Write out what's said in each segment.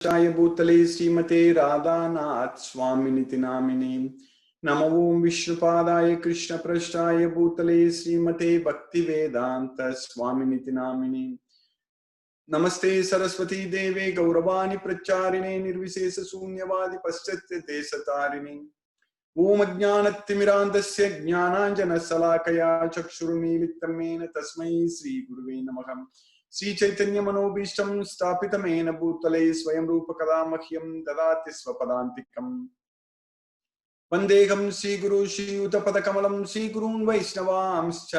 कृष्णाय भूतले श्रीमते राधानाथ स्वामिनिति नामिने नमो ओं विष्णुपादाय कृष्ण पृष्ठाय भूतले श्रीमते भक्तिवेदांत स्वामिनिति नामिने नमस्ते सरस्वती देवे गौरवाणी प्रचारिणे निर्विशेष शून्यवादि पश्चात्य देशतारिणे ओम अज्ञानतिमिरान्धस्य ज्ञानाञ्जनशलाकया चक्षुरुन्मीलितं येन तस्मै श्रीगुरुवे नमः। श्री चैतन्य मनोभीष्टं स्थापितमेन भूतले स्वयं रूप कदा मह्यं ददाति स्वपदान्तिकम्। वन्देहं श्रीगुरु श्रीयुतपदकमलं श्रीगुरून् वैष्णवांश्च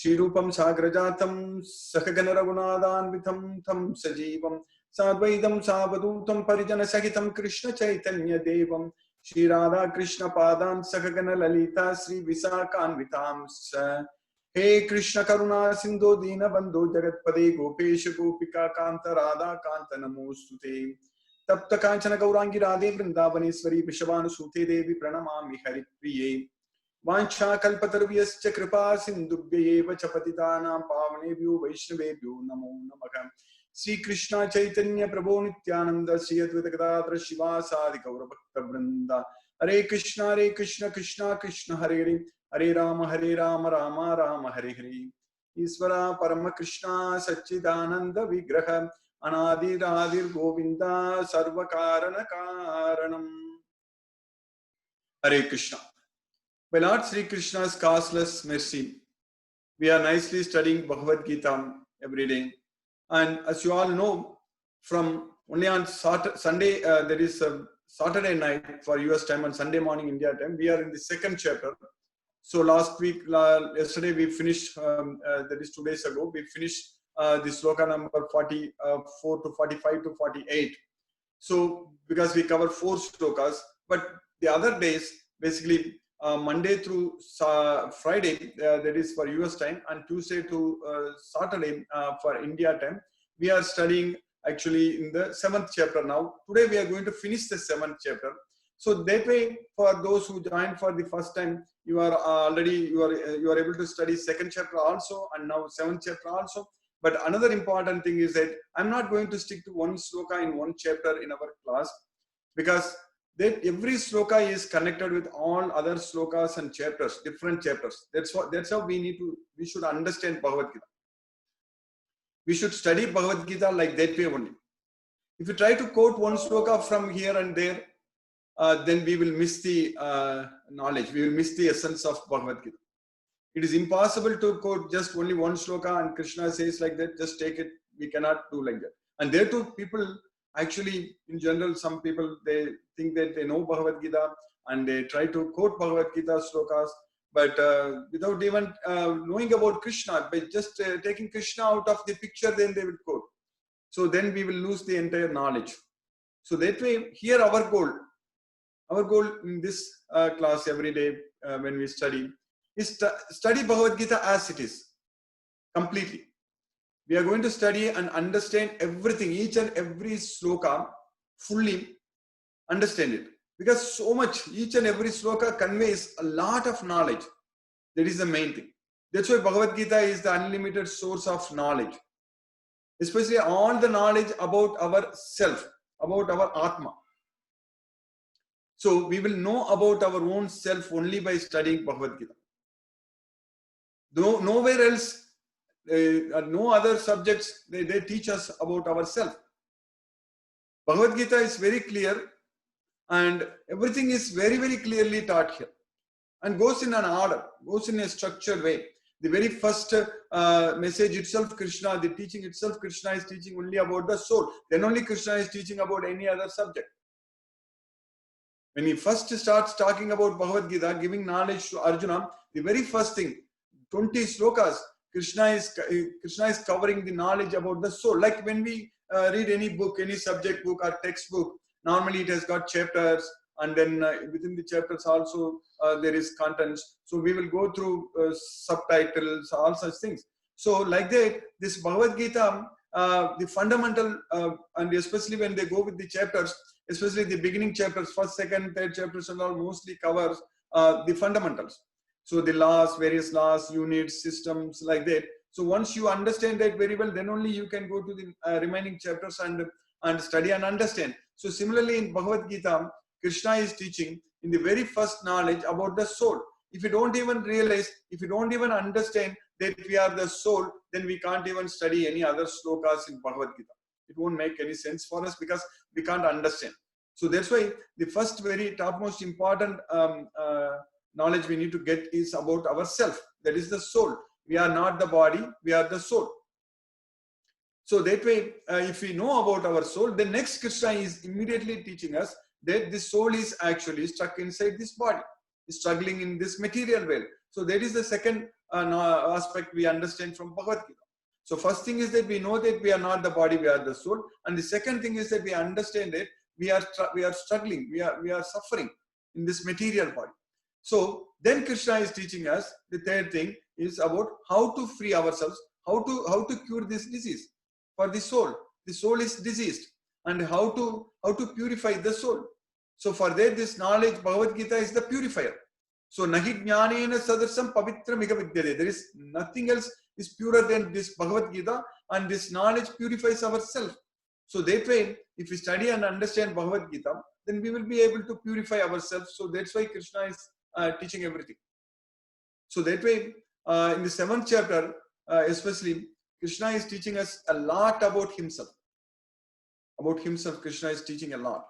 श्रीरूपं साग्रजातं सहगण रघुनाथान्वितं तं सजीवं साद्वैतं सावधूतं परिजनसहितं कृष्ण चैतन्य देवं श्री राधा कृष्ण पादान् सहगण ललिता श्री विशाखान्वितांश्च। हे कृष्ण करुणा सिंधु दीन बंधु जगत्पदे गोपेश गोपिका कांत राधा कांत नमोस्तुते। तप्त कांचन गौरांगी राधे वृंदावनेश्वरी विषवानुसूते देवी प्रणमामि हरिप्रिये। वाञ्छा कल्पतरुभ्यश्च कृपा सिन्धुभ्यैव च पतितानां पावनेभ्यो वैष्णवेभ्यो नमो नमः। श्री कृष्ण चैतन्य प्रभो नित्यानंद श्री अद्वैत गदाधर शिवासादि गौर भक्त वृंदा। हरे कृष्ण कृष्ण कृष्ण हरे हरे हरे राम राम राम हरे हरे। ईश्वर परम कृष्ण सच्चिदानंद विग्रह अनादिरादिर गोविंदा सर्व कारण कारणम। हरे Krishna. By Lord Sri Krishna's causeless mercy, we are nicely studying Bhagavad Gita every day. And as you all know, from only on Sunday, there is a Saturday night for US time and Sunday morning India time, we are in the second chapter. So last week, yesterday we finished, that is 2 days ago, we finished the sloka number 44 to 45 to 48. So because we cover 4 slokas, but the other days, basically Monday through Friday, that is for US time, and Tuesday to Saturday for India time, we are studying actually in the 7th chapter now. Today we are going to finish the 7th chapter. So that way, for those who joined for the first time, you are already you are able to study 2nd chapter also, and now 7th chapter also. But another important thing is that I'm not going to stick to one sloka in one chapter in our class, because that every sloka is connected with all other slokas and chapters, different chapters. That's how we should understand Bhagavad Gita. We should study Bhagavad Gita like that way only. If you try to quote one sloka from here and there, then we will miss the knowledge. We will miss the essence of Bhagavad Gita. It is impossible to quote just only one sloka and Krishna says like that, just take it. We cannot do like that. And there too, people actually, in general, some people, they think that they know Bhagavad Gita and they try to quote Bhagavad Gita slokas, but without even knowing about Krishna, by just taking Krishna out of the picture, then they will quote. So then we will lose the entire knowledge. So that way, here our goal in this class every day when we study is study Bhagavad Gita as it is, completely. We are going to study and understand everything, each and every sloka, fully understand it. Because so much, each and every sloka conveys a lot of knowledge. That is the main thing. That's why Bhagavad Gita is the unlimited source of knowledge. Especially all the knowledge about our self, about our Atma. So we will know about our own self only by studying Bhagavad Gita. Nowhere else, no other subjects, they teach us about ourselves. Bhagavad Gita is very clear and everything is very, very clearly taught here. And goes in an order, goes in a structured way. The very first message itself, Krishna, the teaching itself, Krishna is teaching only about the soul. Then only Krishna is teaching about any other subject. When he first starts talking about Bhagavad Gita, giving knowledge to Arjuna, the very first thing, 20 slokas, Krishna is covering the knowledge about the soul. Like when we read any book, any subject book or textbook, normally it has got chapters, and then within the chapters also there is contents. So we will go through subtitles, all such things. So like that, this Bhagavad Gita, the fundamental, and especially when they go with the chapters, especially the beginning chapters, first, second, third chapters and all mostly covers the fundamentals. So the laws, various laws, units, systems, like that. So once you understand that very well, then only you can go to the remaining chapters and and study and understand. So similarly in Bhagavad Gita, Krishna is teaching in the very first knowledge about the soul. If you don't even realize, if you don't even understand that we are the soul, then we can't even study any other slokas in Bhagavad Gita. It won't make any sense for us because we can't understand. So that's why the first very topmost important knowledge we need to get is about ourselves. That is the soul. We are not the body, we are the soul. So that way, if we know about our soul, then next Krishna is immediately teaching us that the soul is actually stuck inside this body, is struggling in this material world. So that is the second aspect we understand from Bhagavad Gita. So first thing is that we know that we are not the body, we are the soul. And the second thing is that we understand that we are struggling, we are suffering in this material body. So then Krishna is teaching us the third thing is about how to free ourselves, how to cure this disease for the soul. The soul is diseased, and how to purify the soul. So for that, this knowledge, Bhagavad Gita is the purifier. So nahi jnanena sadarsam pavitra miga vidyate. There is nothing else is purer than this Bhagavad Gita, and this knowledge purifies ourselves. So that way, if we study and understand Bhagavad Gita, then we will be able to purify ourselves. So that's why Krishna is teaching everything. So that way, in the 7th chapter, especially, Krishna is teaching us a lot about himself. About himself, Krishna is teaching a lot.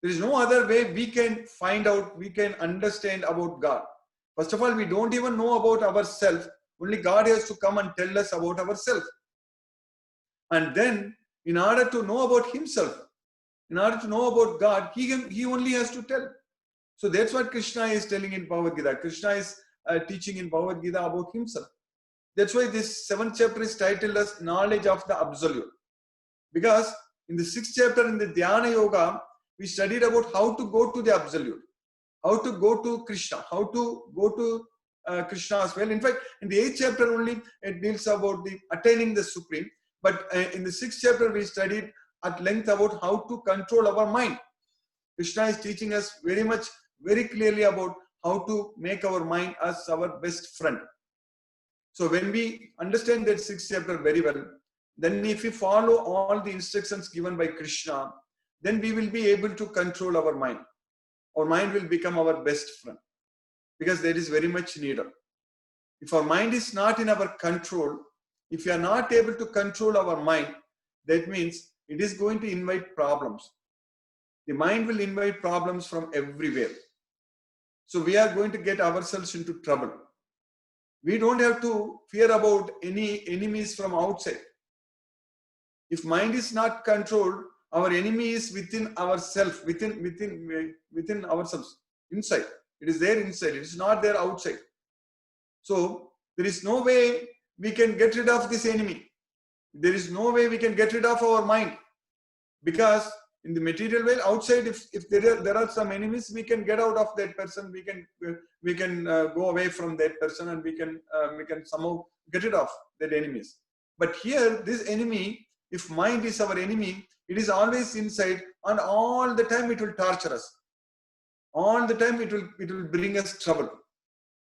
There is no other way we can find out, we can understand about God. First of all, we don't even know about ourselves. Only God has to come and tell us about ourselves. And then, in order to know about himself, in order to know about God, he only has to tell. So that's what Krishna is telling in Bhagavad Gita. Krishna is teaching in Bhagavad Gita about himself. That's why this 7th chapter is titled as Knowledge of the Absolute. Because in the 6th chapter in the Dhyana Yoga, we studied about how to go to the Absolute, how to go to Krishna, how to go to Krishna as well. In fact, in the 8th chapter only, it deals about the attaining the Supreme. But in the 6th chapter, we studied at length about how to control our mind. Krishna is teaching us very clearly about how to make our mind as our best friend. So when we understand that 6th chapter very well, then if we follow all the instructions given by Krishna, then we will be able to control our mind. Our mind will become our best friend, because that is very much needed. If our mind is not in our control, if we are not able to control our mind, that means it is going to invite problems. The mind will invite problems from everywhere. So we are going to get ourselves into trouble. We don't have to fear about any enemies from outside. If mind is not controlled, our enemy is within ourselves, within ourselves, inside. It is there inside. It is not there outside. So there is no way we can get rid of this enemy. There is no way we can get rid of our mind, because in the material world outside, if there are some enemies, we can get out of that person. We can go away from that person, and we can somehow get rid of that enemies. But here, this enemy, if mind is our enemy, it is always inside, and all the time it will torture us. All the time it will bring us trouble.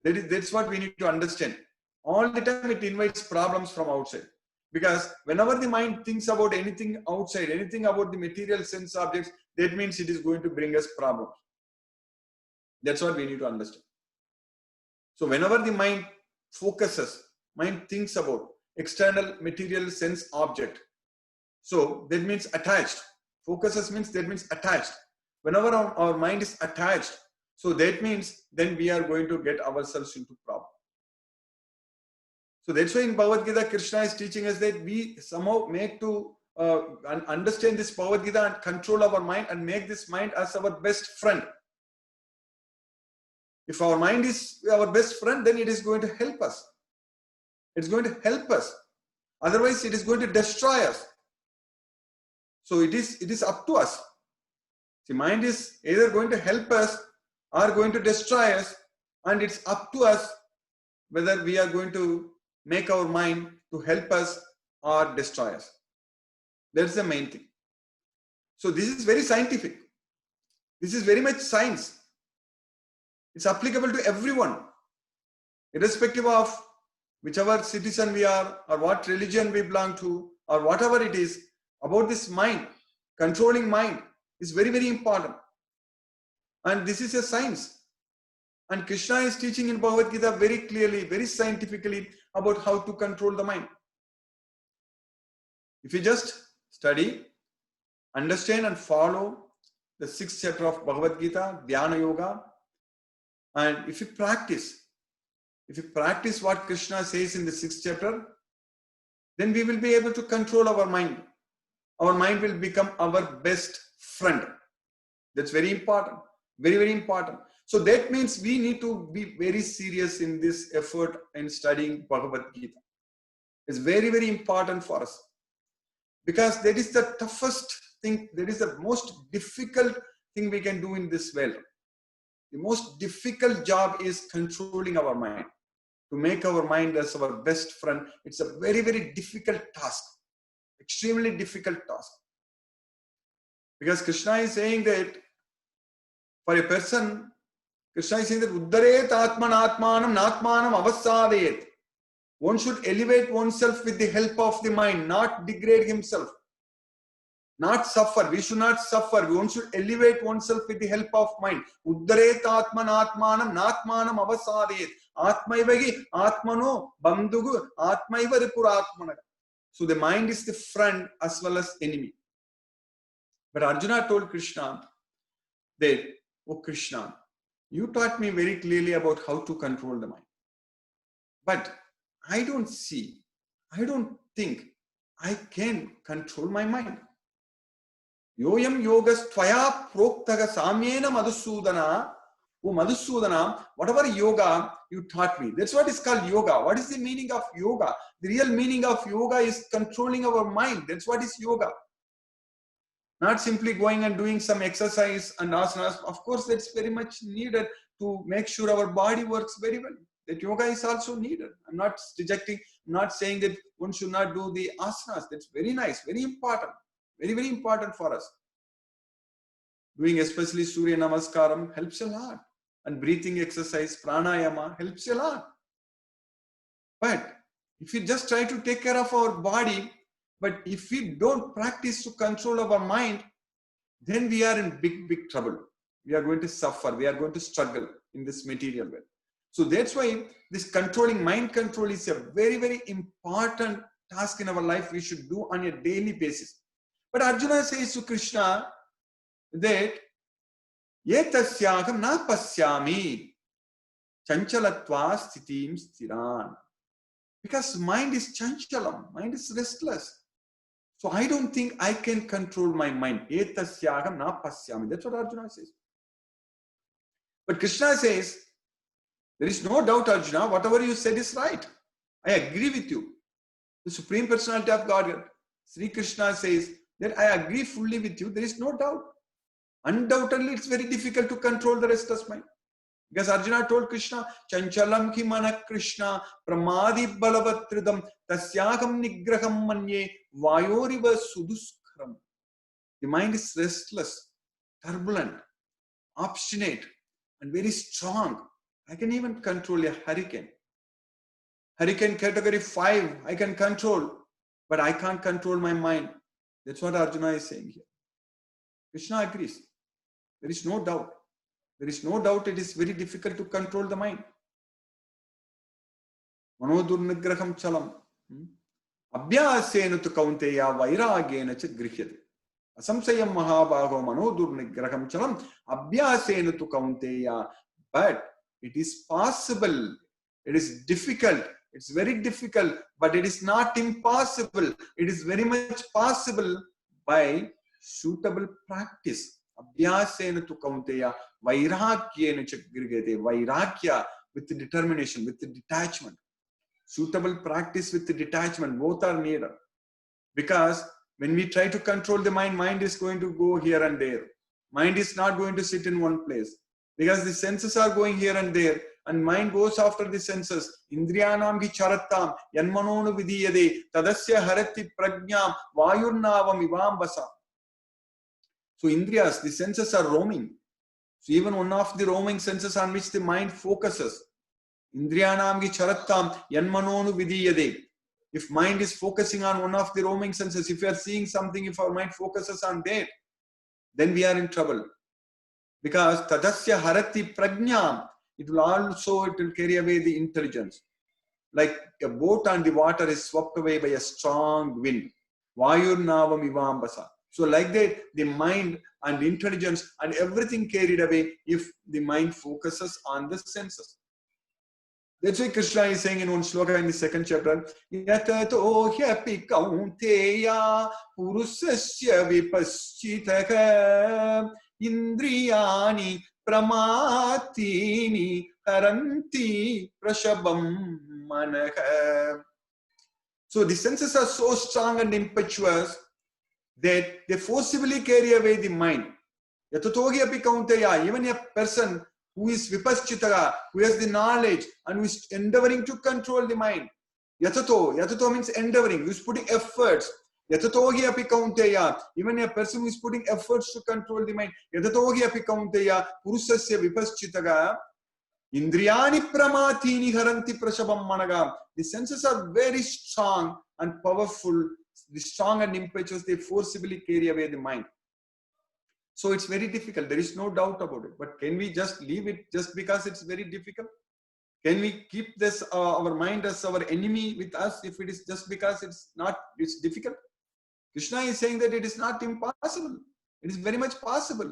That's what we need to understand. All the time it invites problems from outside. Because whenever the mind thinks about anything outside, anything about the material sense objects, that means it is going to bring us problems. That's what we need to understand. So whenever the mind focuses, mind thinks about external material sense object, so that means attached. Focuses means that means attached. Whenever our mind is attached, so that means then we are going to get ourselves into problem. So that's why in Bhagavad Gita, Krishna is teaching us that we somehow make to understand this Bhagavad Gita and control our mind and make this mind as our best friend. If our mind is our best friend, then it is going to help us. It's going to help us. Otherwise, it is going to destroy us. So it is up to us. The mind is either going to help us or going to destroy us, and it's up to us whether we are going to make our mind to help us or destroy us. That's the main thing. So this is very scientific. This is very much science. It's applicable to everyone, irrespective of whichever citizen we are, or what religion we belong to, or whatever it is. About this mind, Controlling mind is very, very important. And this is a science. And Krishna is teaching in Bhagavad Gita very clearly, very scientifically about how to control the mind. If you just study, understand and follow the 6th chapter of Bhagavad Gita, Dhyana Yoga, and if you practice what Krishna says in the 6th chapter, then we will be able to control our mind. Our mind will become our best friend. That's very important. Very, very important. So that means we need to be very serious in this effort in studying Bhagavad Gita. It's very, very important for us. Because that is the toughest thing, that is the most difficult thing we can do in this world. The most difficult job is controlling our mind. To make our mind as our best friend, it's a very, very difficult task. Extremely difficult task. Because Krishna is saying that for a person, Krishna is saying that Uddaret Atman Atmanam Natmanam Avasadayet. One should elevate oneself with the help of the mind, not degrade himself. Not suffer. We should not suffer. One should elevate oneself with the help of mind. Uddaret Atman Atmanam Natmanam Avasadayet. Atmaivagi Atmano Bandhugu Atmaiva Ripuratmana. So the mind is the friend as well as enemy. But Arjuna told Krishna that, oh Krishna, you taught me very clearly about how to control the mind. But I don't think I can control my mind. Yoyam yogas tvaya proktaga samyena madhusudana. Oh Madhusudana, whatever yoga you taught me, that's what is called yoga. What is the meaning of yoga? The real meaning of yoga is controlling our mind. That's what is yoga. Not simply going and doing some exercise and asanas. Of course, that's very much needed to make sure our body works very well. That yoga is also needed. I'm not rejecting, I'm not saying that one should not do the asanas. That's very nice, very important. Very, very important for us. Doing especially Surya Namaskaram helps a lot. And breathing exercise, pranayama, helps a lot. But if we just try to take care of our body, but if we don't practice to control our mind, then we are in big, big trouble. We are going to suffer. We are going to struggle in this material world. So that's why this controlling, mind control is a very, very important task in our life we should do on a daily basis. But Arjuna says to Krishna that Yetasyaham na pasyami chanchalatva sthitim sthiran. Because mind is chanchalam, mind is restless. So I don't think I can control my mind. Yetasyaham na pasyami. That's what Arjuna says. But Krishna says, there is no doubt, Arjuna, whatever you said is right. I agree with you. The Supreme Personality of Godhead, Sri Krishna says that I agree fully with you. There is no doubt. Undoubtedly, it's very difficult to control the restless mind. Because Arjuna told Krishna, Chanchalam ki mana Krishna, pramadi balavatridam, tasyagam nigraham manye, vayoriva suduskram. The mind is restless, turbulent, obstinate, and very strong. I can even control a hurricane. Hurricane category 5, I can control, but I can't control my mind. That's what Arjuna is saying here. Krishna agrees. There is no doubt. There is no doubt it is very difficult to control the mind. Manodurnigraham chalam. Abhyasena tu kaunteya vairagena cha grihyate. Asamsayam mahabhago manodurnigraham chalam. Abhyasena tu kaunteya. But it is possible. It is difficult. It's very difficult, but it is not impossible. It is very much possible by suitable practice. Abhyasena tu kaunteya vairagyena cha grihyate. Vairagya with the determination, with the detachment. Suitable practice with the detachment, both are needed. Because when we try to control the mind, mind is going to go here and there. Mind is not going to sit in one place. Because the senses are going here and there, and mind goes after the senses. Indriyanam ki charattam, yanmanonu vidiyade, tadasya harati prajnam, vayurnavam ivambasa. So Indriyas, the senses are roaming. So even one of the roaming senses on which the mind focuses. Indriyanam ki charattam, yanmanonu vidiyade. If mind is focusing on one of the roaming senses, if we are seeing something, if our mind focuses on that, then we are in trouble. Because tadasya harati prajna, it will carry away the intelligence. Like a boat on the water is swept away by a strong wind. Vayur navam ivambasa. So like that, the mind and the intelligence and everything carried away if the mind focuses on the senses. That's why Krishna is saying in one shloka in the second chapter, Yatato hyapi kaunteya purusasya vipaschitaka indriyani pramatini haranti prashabam manaka. So the senses are so strong and impetuous that they forcibly carry away the mind. Yatato hyapi kaunteya, even a person who is vipaschitaka, who has the knowledge and who is endeavoring to control the mind. Yatato means endeavoring, who is putting efforts. Yatatohi api kaunteya, even a person who is putting efforts to control the mind. Yatatohi api kaunteya, purusasya vipaschitaka, indriyani pramatini haranti prashabam managa. The senses are very strong and powerful, the strong and impetuous, they forcibly carry away the mind. So it's very difficult. There is no doubt about it. But can we just leave it just because it's very difficult? Can we keep this our mind as our enemy with us if it is just because it's difficult? Krishna is saying that it is not impossible. It is very much possible.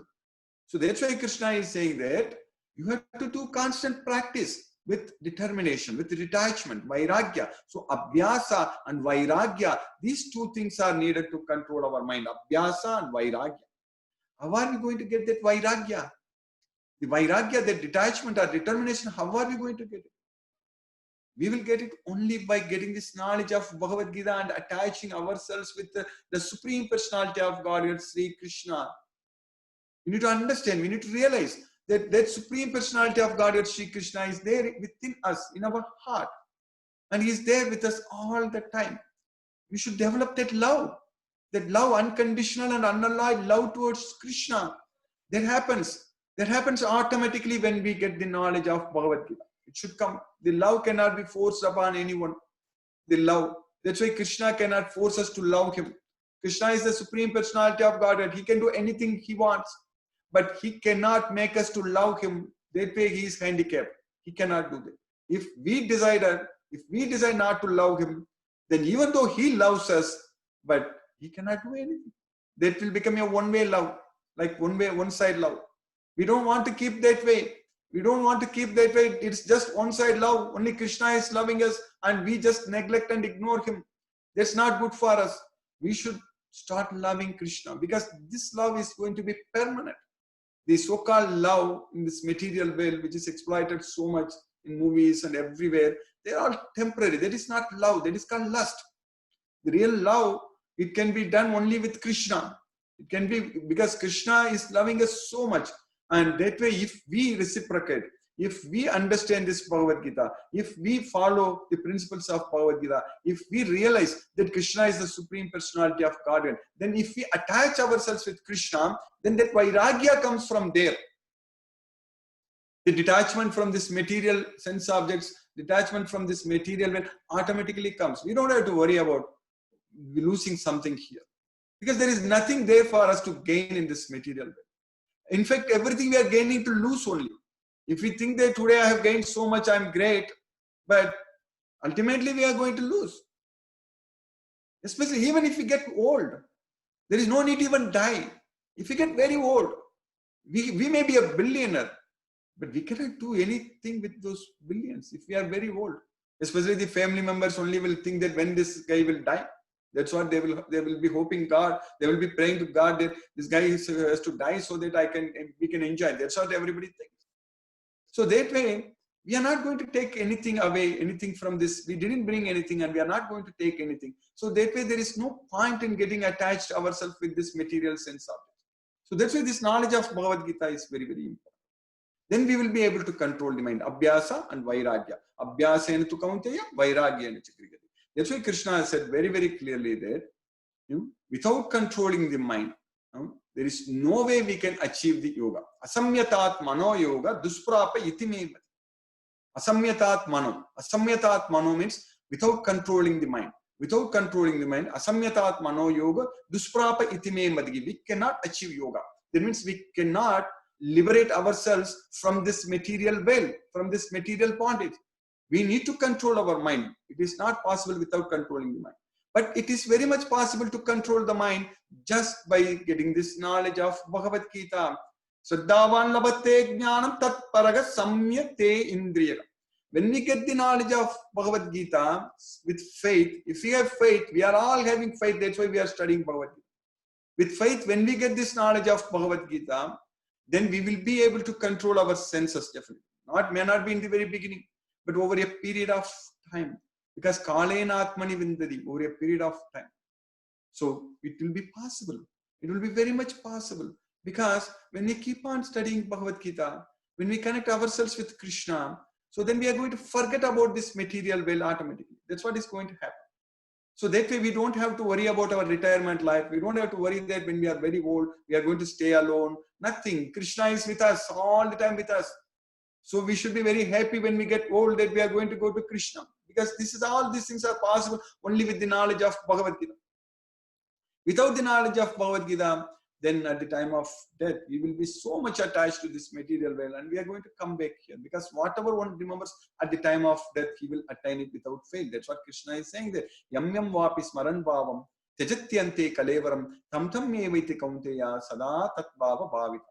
So that's why Krishna is saying that you have to do constant practice with determination, with detachment, vairagya. So abhyasa and vairagya, these two things are needed to control our mind. Abhyasa and vairagya. How are we going to get that vairagya? The vairagya, that detachment or determination, how are we going to get it? We will get it only by getting this knowledge of Bhagavad Gita and attaching ourselves with the Supreme Personality of Godhead, Sri Krishna. We need to understand, we need to realize that that Supreme Personality of Godhead, Sri Krishna, is there within us, in our heart. And He is there with us all the time. We should develop that love, unconditional and unalloyed love towards Krishna. That happens automatically when we get the knowledge of Bhagavad Gita. It should come. The love cannot be forced upon anyone. The love. That's why Krishna cannot force us to love Him. Krishna is the Supreme Personality of Godhead. He can do anything He wants, but He cannot make us to love Him. That way He is handicapped. He cannot do that. If we decide not to love Him, then even though He loves us, but He cannot do anything. That will become a one-way love, like one-side love. We don't want to keep that way. It's just one-side love. Only Krishna is loving us and we just neglect and ignore Him. That's not good for us. We should start loving Krishna because this love is going to be permanent. The so-called love in this material world, which is exploited so much in movies and everywhere, they are all temporary. That is not love. That is called lust. The real love, it can be done only with Krishna. It can be because Krishna is loving us so much. And that way, if we reciprocate, if we understand this Bhagavad Gita, if we follow the principles of Bhagavad Gita, if we realize that Krishna is the Supreme Personality of Godhead, then if we attach ourselves with Krishna, then that vairagya comes from there. The detachment from this material sense objects, detachment from this material will automatically comes. We don't have to worry about losing something here. Because there is nothing there for us to gain in this material world. In fact, everything we are gaining to lose only. If we think that today I have gained so much, I am great, but ultimately we are going to lose. Especially even if we get old, there is no need to even die. If we get very old, we may be a billionaire, but we cannot do anything with those billions if we are very old. Especially the family members only will think that when this guy will die. That's what they will be hoping God. They will be praying to God that this guy has to die so that we can enjoy. That's what everybody thinks. So that way, we are not going to take anything away, anything from this. We didn't bring anything and we are not going to take anything. So that way, there is no point in getting attached ourselves with this material sense object. So that's why this knowledge of Bhagavad Gita is very, very important. Then we will be able to control the mind. Abhyasa and vairagya. Abhyasena tu kaunteya, vairagyena chakriyate. That's why Krishna said very, very clearly that without controlling the mind, there is no way we can achieve the yoga. Asamyatat mano yoga dusprapa itimevati. Asamyatat mano. Asamyatat mano means without controlling the mind. Without controlling the mind, asamyatat mano yoga, dusprapa itime madgi. We cannot achieve yoga. That means we cannot liberate ourselves from this material veil, from this material bondage. We need to control our mind. It is not possible without controlling the mind. But it is very much possible to control the mind just by getting this knowledge of Bhagavad Gita. Saddhavan labate jnanam tat paraga samyak te indriya. When we get the knowledge of Bhagavad Gita with faith, if we have faith, we are all having faith, that's why we are studying Bhagavad Gita. With faith, when we get this knowledge of Bhagavad Gita, then we will be able to control our senses definitely. May not be in the very beginning, but over a period of time. Because Kalena Atmani Vindadi, over a period of time. So it will be possible. It will be very much possible. Because when we keep on studying Bhagavad Gita, when we connect ourselves with Krishna, so then we are going to forget about this material well automatically. That's what is going to happen. So that way we don't have to worry about our retirement life. We don't have to worry that when we are very old, we are going to stay alone. Nothing. Krishna is with us all the time with us. So we should be very happy when we get old that we are going to go to Krishna. Because all these things are possible only with the knowledge of Bhagavad Gita. Without the knowledge of Bhagavad Gita, then at the time of death, we will be so much attached to this material world and we are going to come back here. Because whatever one remembers at the time of death, he will attain it without fail. That's what Krishna is saying there. Yam yam vapi smaran bhavam tejatyante kalevaram tam tam mevaiti kaunteya sada tat bhava bhavita.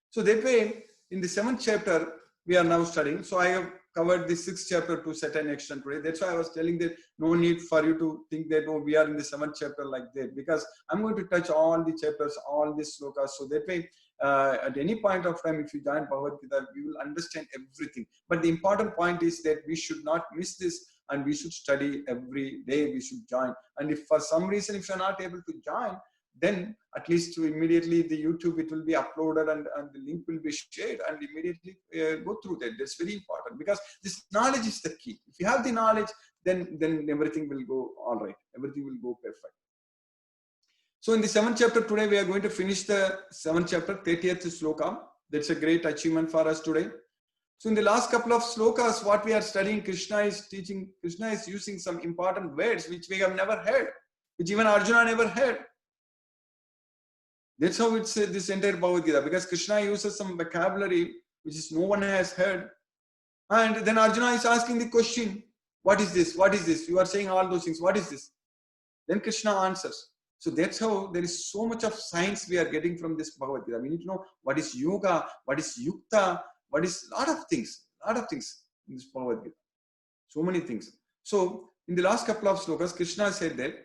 So that way, in the 7th chapter, we are now studying. So I have covered the 6th chapter to a certain extent today. That's why I was telling that no need for you to think that, oh, we are in the 7th chapter like that. Because I'm going to touch all the chapters, all the slokas. So that way, at any point of time, if you join Bhagavad Gita, we will understand everything. But the important point is that we should not miss this and we should study every day. We should join. And if for some reason, if you're not able to join, then at least immediately the YouTube, it will be uploaded and the link will be shared and immediately go through that. That's very important because this knowledge is the key. If you have the knowledge, then everything will go all right. Everything will go perfect. So in the 7th chapter today, we are going to finish the 7th chapter, 30th sloka. That's a great achievement for us today. So in the last couple of slokas, what we are studying, Krishna is teaching, Krishna is using some important words which we have never heard, which even Arjuna never heard. That's how it's this entire Bhagavad Gita, because Krishna uses some vocabulary which is no one has heard. And then Arjuna is asking the question, what is this? What is this? You are saying all those things. What is this? Then Krishna answers. So that's how there is so much of science we are getting from this Bhagavad Gita. We need to know what is yoga, what is yukta, what is a lot of things in this Bhagavad Gita. So many things. So in the last couple of slokas, Krishna said that,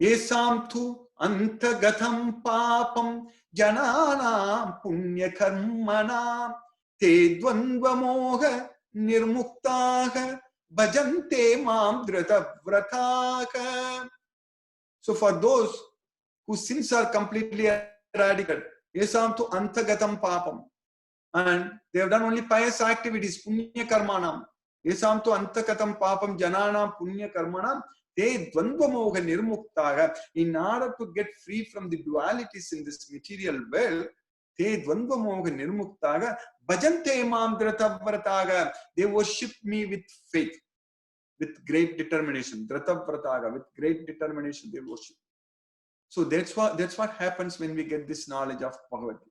Esam tu antagatham papam jananam punya karmanam te dvandva moha nirmuktaha bhajante mam drata vrataha. So for those whose sins are completely eradicated, esam tu antagatham papam, and they have done only pious activities, punya karmanam, esam tu antagatham papam jananam punya karmanam te dvandva moha nirmuktaha. In order to get free from the dualities in this material world, te dvandva moha nirmuktaha bhajante mam drata vrataha. They worship me with faith, with great determination. Drata vrataha, with great determination they worship. So that's what happens when we get this knowledge of Bhagavad Gita.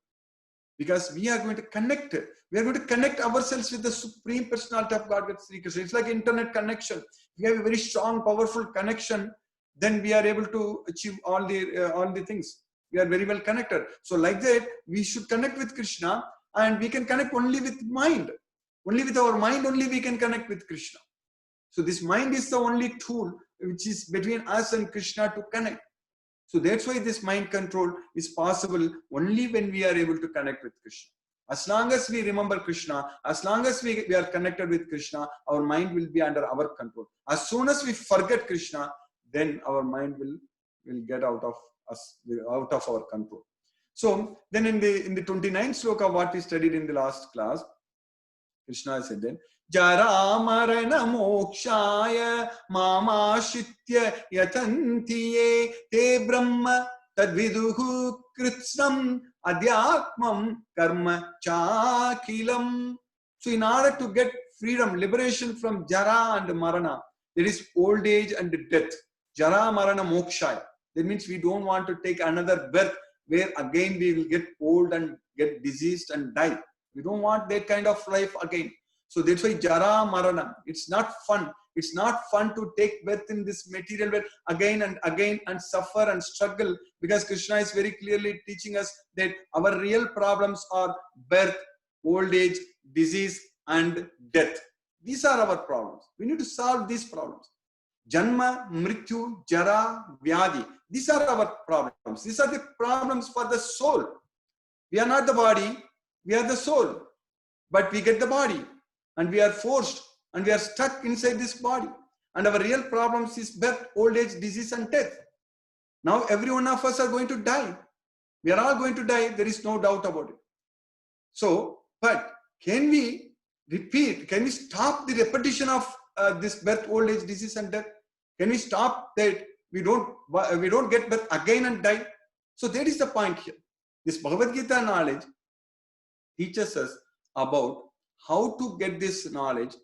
Because we are going to connect ourselves with the Supreme Personality of Godhead, Sri Krishna. It's like internet connection. We have a very strong, powerful connection, then we are able to achieve all the things. We are very well connected. So like that, we should connect with Krishna, and we can connect only with mind. Only with our mind, only we can connect with Krishna. So this mind is the only tool which is between us and Krishna to connect. So that's why this mind control is possible only when we are able to connect with Krishna. As long as we remember Krishna, as long as we are connected with Krishna, our mind will be under our control. As soon as we forget Krishna, then our mind will get out of us, out of our control. So then in the 29th sloka, what we studied in the last class, Krishna said then, Jara marana mokshaya mamashitya yatantiye te brahma tadviduhu kritsnam adhyatmam karma chakilam. So in order to get freedom, liberation from jara and marana, there is old age and death. Jara Marana Mokshaya. That means we don't want to take another birth where again we will get old and get diseased and die. We don't want that kind of life again. So that's why Jara Marana. It's not fun. It's not fun to take birth in this material world again and again and suffer and struggle, because Krishna is very clearly teaching us that our real problems are birth, old age, disease, and death. These are our problems. We need to solve these problems. Janma, Mrityu, Jara, Vyadi. These are our problems. These are the problems for the soul. We are not the body, we are the soul. But we get the body and we are forced and we are stuck inside this body. And our real problems is birth, old age, disease, and death. Now every one of us are going to die. We are all going to die. There is no doubt about it. So, but can we repeat? Can we stop the repetition of this birth, old age, disease, and death? Can we stop that? We don't get birth again and die. So that is the point here. This Bhagavad Gita knowledge teaches us about how to get this knowledge,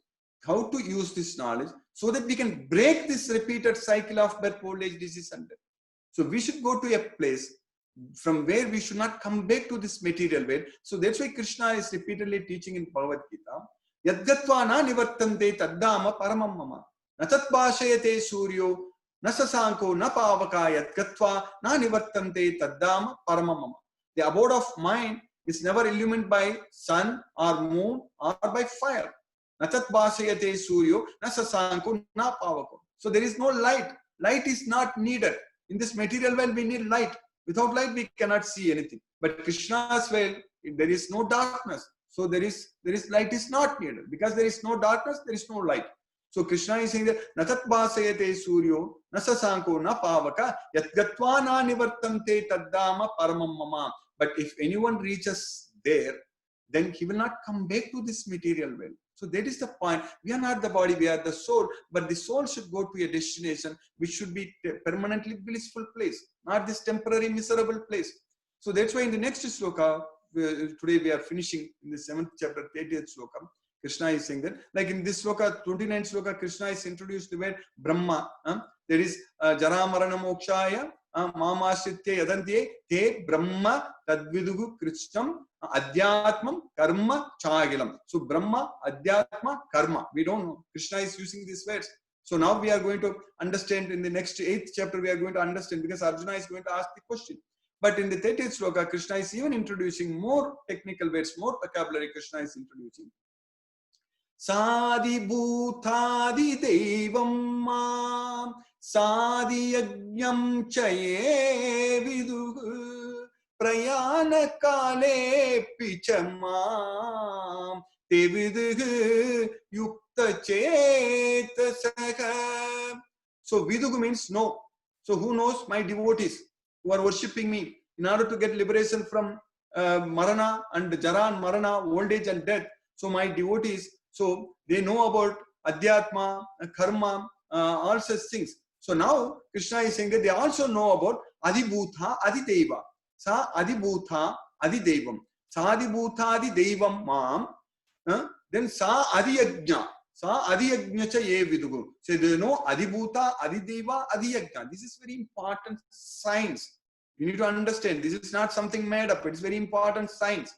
how to use this knowledge, so that we can break this repeated cycle of birth, old age, disease, and death. So we should go to a place from where we should not come back to this material world. So that's why Krishna is repeatedly teaching in Bhagavad Gita, Yadgatva na nivartante taddama paramam mama. Natat bhashayate suryo, nasasanko na pavaka yadgatva na nivartante taddama paramam mama. The abode of mind is never illumined by sun or moon or by fire. Natat bhashayate suryo, nasasanko na pavaka. So there is no light. Light is not needed. In this material world, we need light. Without light, we cannot see anything. But Krishna's well, there is no darkness. So there is light is not needed. Because there is no darkness, there is no light. So Krishna is saying that Natat bhasayate suryo, nasasanko na pavaka, yatgatva na nivartante taddama paramam mama. But if anyone reaches there, then he will not come back to this material world. So that is the point. We are not the body, we are the soul. But the soul should go to a destination which should be a permanently blissful place, not this temporary miserable place. So that's why in the next sloka, today we are finishing in the 7th chapter, 30th sloka, Krishna is saying that, like in this sloka, 29th sloka, Krishna is introduced the word Brahma. There is Jara Marana Mokshaya, Mamashritya Yadantye, Te Brahma Tadvidugu Krishnam Adhyatmam Karma Chagilam. So Brahma, Adhyatma, Karma. We don't know. Krishna is using these words. So now we are going to understand in the next 8th chapter, we are going to understand, because Arjuna is going to ask the question. But in the 30th sloka, Krishna is even introducing more technical words, more vocabulary Krishna is introducing. Sadi Bhutadi Devam Mam Sadi Yajnam Chaye Vidu Prayana Kale Pichamam Te Vidu Yukta Chetasaka. So Vidugu means know. So who knows? My devotees who are worshipping me in order to get liberation from Marana and Jara and Marana, old age and death. So my devotees, so they know about Adhyatma, Karma, all such things. So now Krishna is saying that they also know about Adibhutha, Adideva. Sa Adibhutha, Adidevam. Sa Adibhutha, Adidevam Mam. Then Sa Adiyajna. Sa Adiyajna cha ye vidugu. So they know Adibhuta, Adideva, Adiyajna. This is very important science. You need to understand. This is not something made up. It's very important science.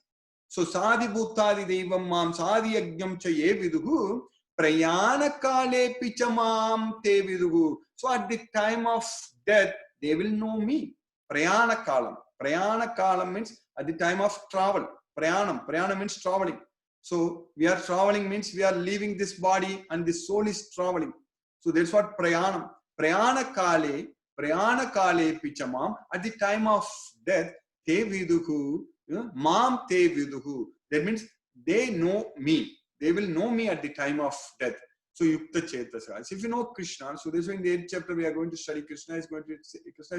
So Sadi Bhuttadi Devam Mam Sadi Yajnam cha ye vidugu Prayana Kale Pichamam te vidugu. So at the time of death, they will know me. Prayana Kalam. Prayana Kalam means at the time of travel. Prayanam. Prayanam means traveling. So we are traveling means we are leaving this body and the soul is traveling. So that's what Prayanam. Prayana Kale Pichamam. At the time of death, te vidugu. Mam te viduhu. That means they know me. They will know me at the time of death. So Yukta Chetasaka. So if you know Krishna, so this is in the 8th chapter we are going to study. Krishna is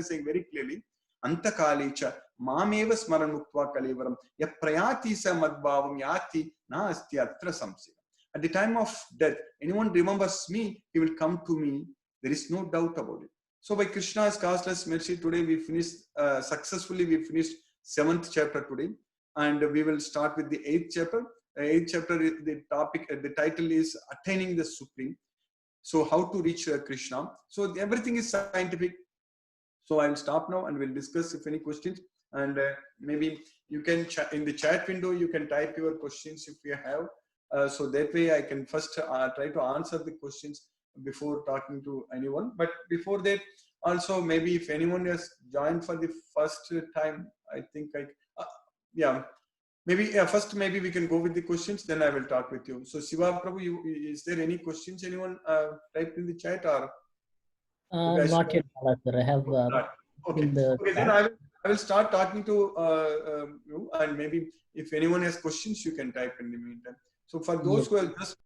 saying very clearly, Antakalicha, Mameva Smaran Muktva Kalivaram, Ya Prayati sa Madbhavam Yati na asti atra samsya. At the time of death, anyone remembers me, he will come to me. There is no doubt about it. So by Krishna's causeless mercy, today we finished successfully. We finished 7th chapter today, and we will start with the 8th chapter. 8th chapter, the title is Attaining the Supreme. So how to reach Krishna. So everything is scientific. So I'll stop now and we'll discuss if any questions. And maybe you can in the chat window, you can type your questions if you have. So that way I can first try to answer the questions before talking to anyone. But before that, also maybe if anyone has joined for the first time, I think yeah, maybe first maybe we can go with the questions, then I will talk with you. So Siva Prabhu, is there any questions anyone typed in the chat, or you guys Not yet, sir. I have okay. in the Okay, then I will start talking to you, and maybe if anyone has questions, you can type in the meantime. So for those who have just